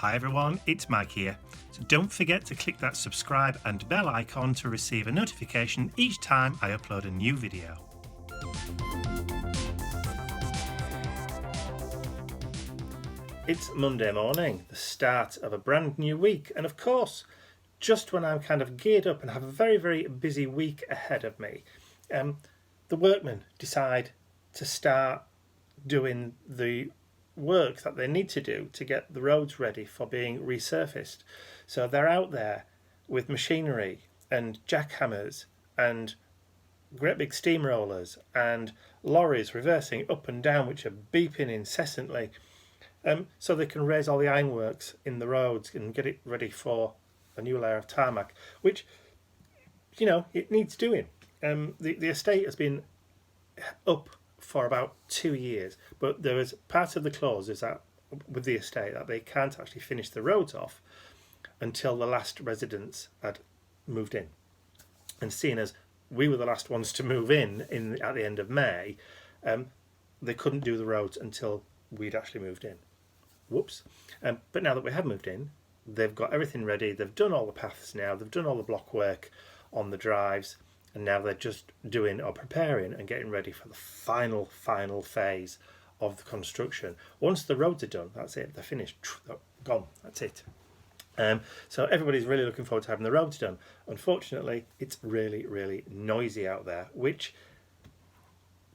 Hi everyone, it's Mike here. So don't forget to click that subscribe and bell icon to receive a notification each time I upload a new video. It's Monday morning, the start of a brand new week, and of course, just when I'm kind of geared up and have a very, very busy week ahead of me, the workmen decide to start doing the work that they need to do to get the roads ready for being resurfaced. So they're out there with machinery and jackhammers and great big steamrollers and lorries reversing up and down, which are beeping incessantly, so they can raise all the ironworks in the roads and get it ready for a new layer of tarmac, which, you know, it needs doing. The estate has been up for about 2 years, but there was part of the clause is that with the estate that they can't actually finish the roads off until the last residents had moved in. And seeing as we were the last ones to move in at the end of May, they couldn't do the roads until we'd actually moved in. Whoops. But now that we have moved in, they've got everything ready. They've done all the paths now. They've done all the block work on the drives. And now they're just doing or preparing and getting ready for the final phase of the construction. Once the roads are done, that's it. They're finished. They're gone. That's it. So everybody's really looking forward to having the roads done. Unfortunately, it's really, really noisy out there, which,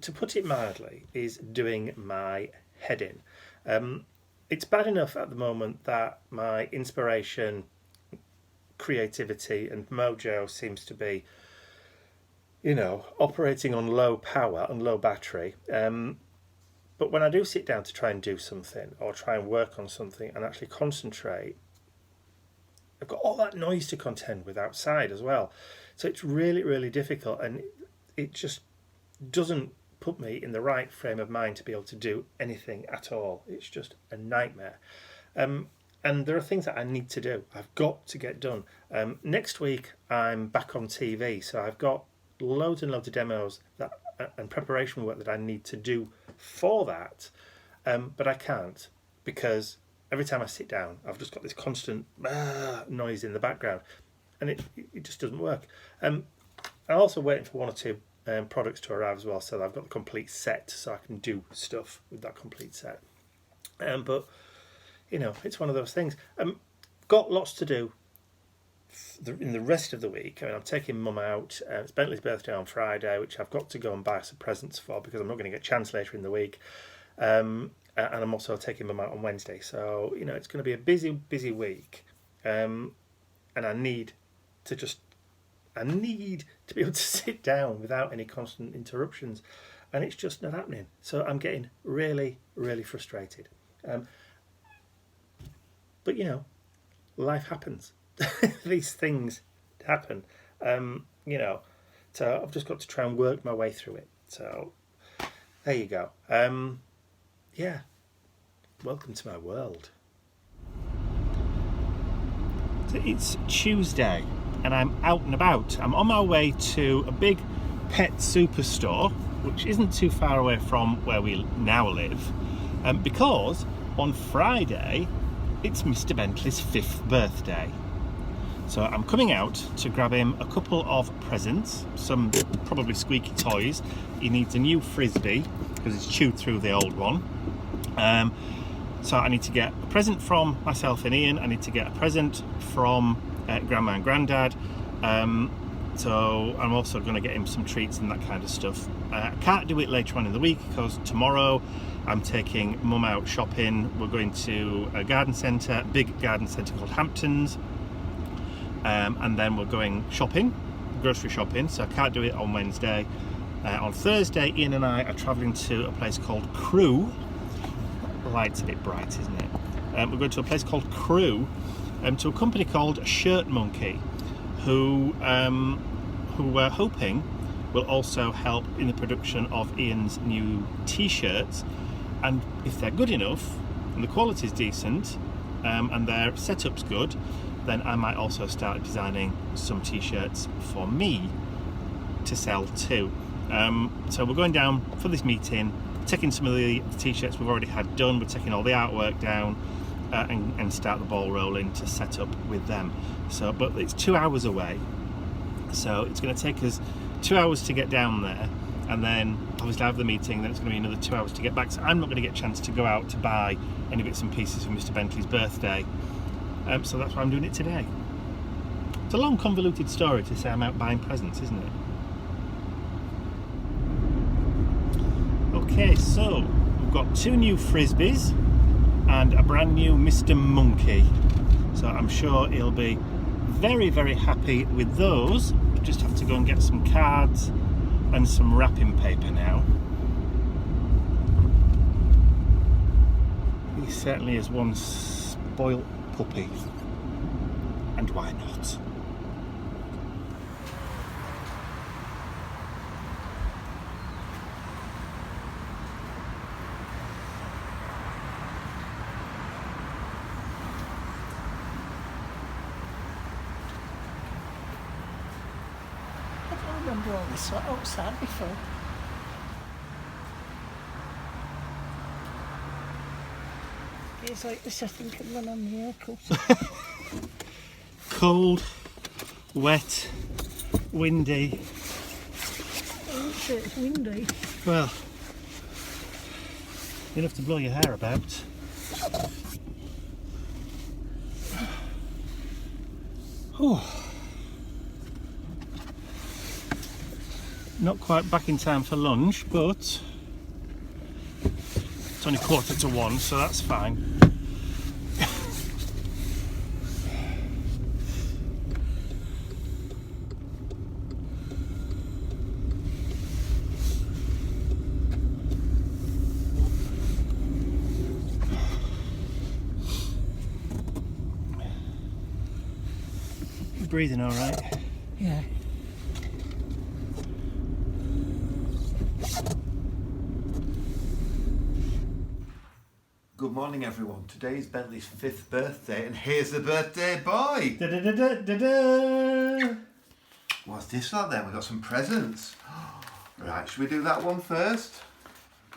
to put it mildly, is doing my head in. It's bad enough at the moment that my inspiration, creativity and mojo seems to be, you know, operating on low power and low battery. But when I do sit down to try and do something or try and work on something and actually concentrate, I've got all that noise to contend with outside as well. So it's really, really difficult, and it just doesn't put me in the right frame of mind to be able to do anything at all. It's just a nightmare. And there are things that I need to do. I've got to get done. Next week, I'm back on TV, so I've got loads and loads of demos that and preparation work that I need to do for that, but I can't, because every time I sit down I've just got this constant noise in the background, and it just doesn't work. I'm also waiting for one or two products to arrive as well, so I've got the complete set so I can do stuff with that complete set. But you know, it's one of those things. Got lots to do in the rest of the week. I mean, I'm taking Mum out. It's Bentley's birthday on Friday, which I've got to go and buy some presents for because I'm not going to get a chance later in the week. And I'm also taking Mum out on Wednesday. So, you know, it's going to be a busy week. And I need to be able to sit down without any constant interruptions. And it's just not happening. So I'm getting really, really frustrated. But, you know, life happens. These things happen, you know, so I've just got to try and work my way through it. So there you go. Yeah, welcome to my world. So it's Tuesday and I'm out and about. I'm on my way to a big pet superstore, which isn't too far away from where we now live, because on Friday it's Mr. Bentley's 5th birthday. So I'm coming out to grab him a couple of presents, some probably squeaky toys. He needs a new frisbee because he's chewed through the old one. So I need to get a present from myself and Ian. I need to get a present from Grandma and Grandad. So I'm also going to get him some treats and that kind of stuff. I can't do it later on in the week because tomorrow I'm taking Mum out shopping. We're going to a garden centre, big garden centre called Hamptons. And then we're going shopping, grocery shopping, so I can't do it on Wednesday. On Thursday, Ian and I are travelling to a place called Crewe. The light's a bit bright, isn't it? We're going to a place called Crewe, to a company called Shirt Monkey, who we're hoping will also help in the production of Ian's new t-shirts. And if they're good enough, and the quality's decent, and their setup's good, then I might also start designing some t-shirts for me to sell too. So we're going down for this meeting, taking some of the t-shirts we've already had done, we're taking all the artwork down, and start the ball rolling to set up with them. So, but it's 2 hours away, so it's going to take us 2 hours to get down there, and then obviously I have the meeting, then it's going to be another 2 hours to get back, so I'm not going to get a chance to go out to buy any bits and pieces for Mr. Bentley's birthday, so that's why I'm doing it today. It's a long convoluted story to say I'm out buying presents, isn't it? Okay, so we've got 2 new frisbees and a brand new Mr. Monkey, so I'm sure he'll be very, very happy with those. Just have to go and get some cards and some wrapping paper now. He certainly is one spoilt puppy, and why not? I remember all this outside before. It's like this, I think, and run on the haircut. Cold, wet, windy. I wouldn't say it's windy. Well, enough to blow your hair about. Oh. Not quite back in time for lunch, but it's only 1:45, so that's fine. You breathing all right? Yeah. Good morning, everyone. Today is Bentley's 5th birthday, and here's the birthday boy. Da, da, da, da, da, da. What's this one then? We've got some presents. Right, should we do that one first?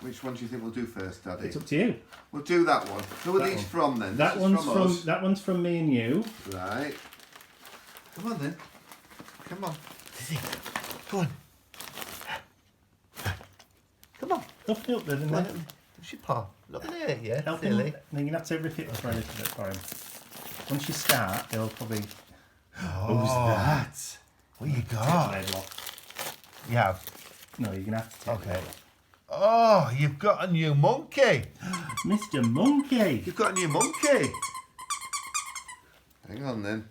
Which one do you think we'll do first, Daddy? It's up to you. We'll do that one. Who are That these one. from then? That This one's is from us. that one's from me and you. Right. Come on then. Come on. Come on. Come on. Lift it up then, and Come on. then What's your paw? Look at it, yeah. help him. Silly. Then you're gonna have to repeat this for a little bit for him. Once you start, he'll probably Who's that? What you take the got? label off. Yeah. No, you're gonna have to take Okay. the label off. Oh, you've got a new monkey. Mr. Monkey. You've got a new monkey. Hang on then.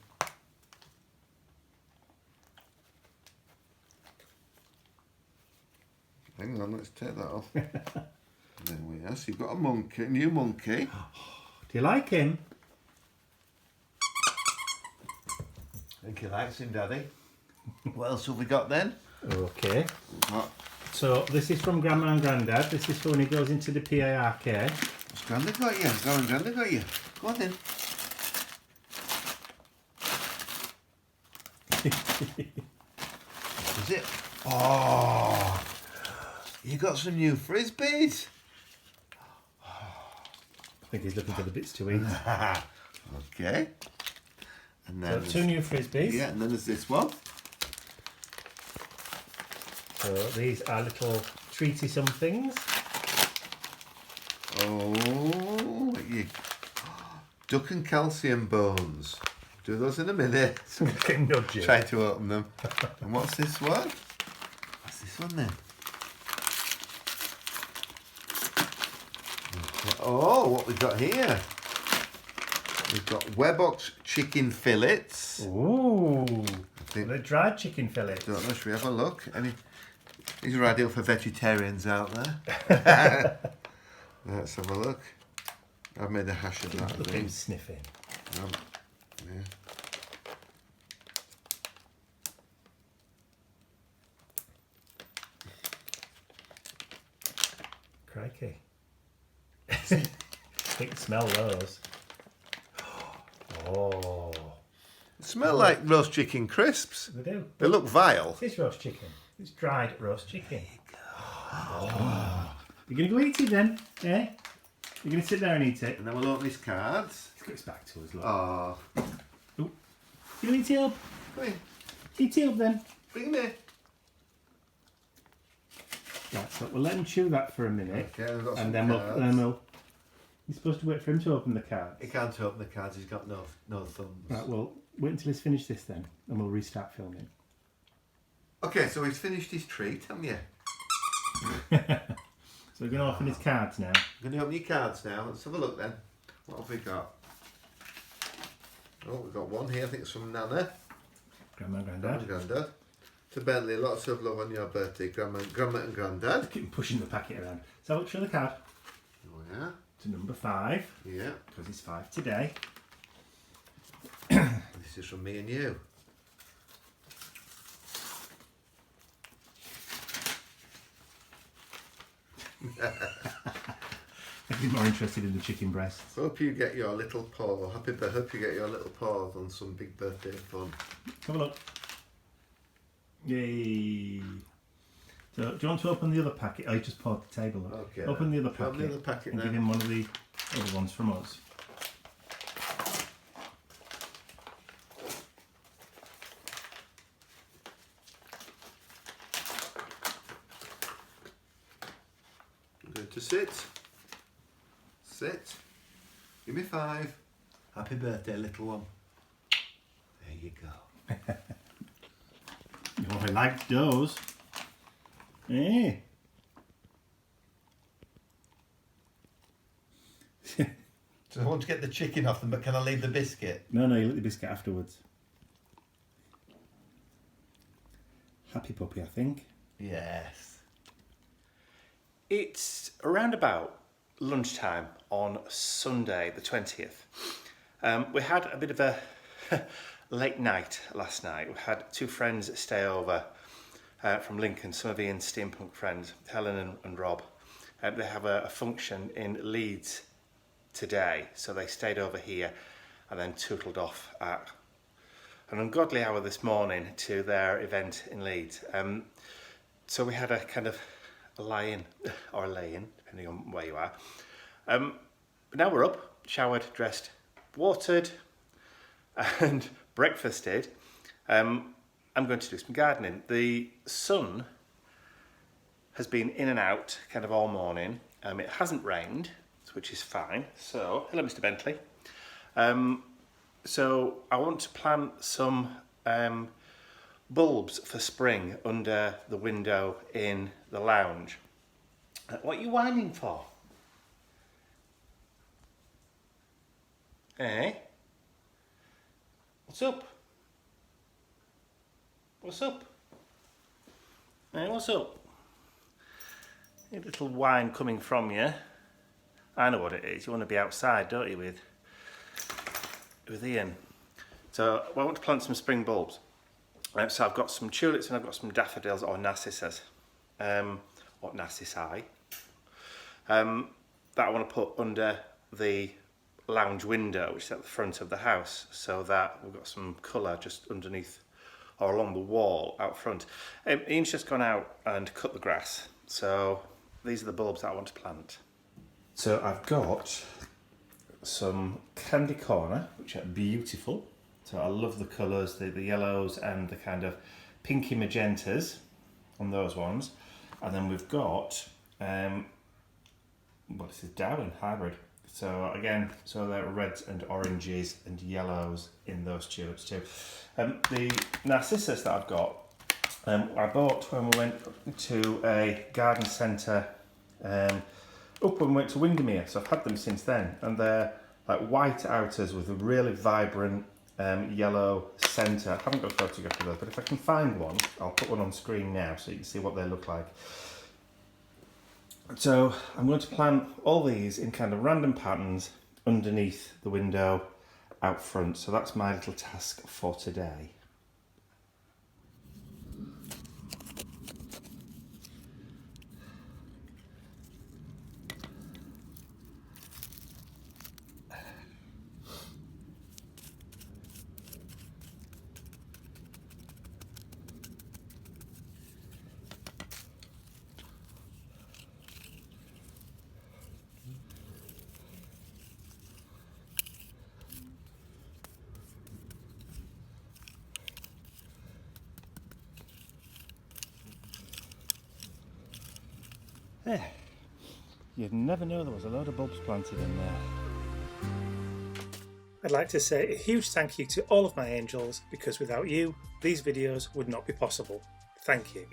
Hang on, let's take that off. There we are. So you've got a monkey, new monkey. Do you like him? I think he likes him, Daddy. What else have we got then? Okay. What? So this is from Grandma and Grandad. This is for when he goes into the PARK. What's Grandad got you? Go on, Grandad got you. Go on then. Is it? Oh, you got some new frisbees. I think he's looking for the bits to eat. Okay. And So then 2 new frisbees. yeah, and then there's this one. So these are little treaty somethings. Oh, you duck and calcium bones. Do those in a minute. Getting nudgy. Try to open them. And what's this one? What's this one then? Oh, what we've got here? We've got Webox chicken fillets. Ooh. think- The dried chicken fillets. Don't know, should we have a look? These are ideal for vegetarians out there. Let's have a look. I've made a hash of that. Look I at him think. sniffing. Yeah. Crikey. I can smell those. Oh. Smell like roast chicken crisps. They do. They look vile. It's roast chicken. It's dried roast chicken. Oh. You're going to go eat it then, eh? You're going to sit there and eat it. And then we'll open his cards. He's got his back to us, look. Oh, You eat it up. come here. Eat it up then. Bring him here. Right, so we'll let him chew that for a minute. Okay, we've got some and then cards. we'll... You're supposed to wait for him to open the cards. He can't open the cards, he's got no thumbs. Right, well, wait until he's finished this then, and we'll restart filming. Okay, so he's finished his treat, haven't you? So we're going to open his cards now. I'm going to open your cards now. Let's have a look then. What have we got? Oh, we've got one here. I think it's from Nana. Grandma and Grandma Grandad. and Grandad. To Bentley, lots of love on your birthday, Grandma and Grandad. Keep pushing the packet around. So look, show the card. Oh yeah. To number 5. Yeah. Because it's 5 today. This is from me and you. I'd be more interested in the chicken breasts. Hope you get your little paw. Hope you get your little paws on some big birthday fun. Have a look. Yay. So, do you want to open the other packet? Oh, you just poured the table up. Okay. Open the other packet. Open the other packet and then. give him one of the other ones from us. I'm going to sit. Sit. Give me 5. Happy birthday, little one. There you go. Oh, I liked those. Eh. So I want to get the chicken off them, but can I leave the biscuit? No, you lick the biscuit afterwards. Happy puppy, I think. Yes. It's around about lunchtime on Sunday the 20th. We had a bit of a late night last night. We had 2 friends stay over from Lincoln, some of Ian's steampunk friends, Helen and Rob. They have a function in Leeds today, so they stayed over here and then tootled off at an ungodly hour this morning to their event in Leeds. So we had a kind of a lie-in, or a lay-in, depending on where you are. But now we're up, showered, dressed, watered, and breakfasted. I'm going to do some gardening. The sun has been in and out kind of all morning. It hasn't rained, which is fine. So, hello Mr. Bentley. So I want to plant some bulbs for spring under the window in the lounge. What are you whining for? Eh? What's up? What's up? Eh, what's up? A little whine coming from you. I know what it is. You want to be outside, don't you, with Ian? So I want to plant some spring bulbs. So I've got some tulips and I've got some daffodils or narcissus, or narcissi, that I want to put under the lounge window, which is at the front of the house, so that we've got some colour just underneath or along the wall out front. Ian's just gone out and cut the grass, so these are the bulbs that I want to plant. So I've got some candy corner, which are beautiful. So I love the colours, the yellows and the kind of pinky magentas on those ones. And then we've got, this is Darwin hybrid. So again, so they're reds and oranges and yellows in those tulips too. The narcissus that I've got, I bought when we went to a garden centre up when we went to Windermere. So I've had them since then, and they're like white outers with a really vibrant yellow centre. I haven't got a photograph of those, but if I can find one, I'll put one on screen now so you can see what they look like. So I'm going to plant all these in kind of random patterns underneath the window out front. So that's my little task for today. There. You'd never know there was a load of bulbs planted in there. I'd like to say a huge thank you to all of my angels, because without you, these videos would not be possible. Thank you.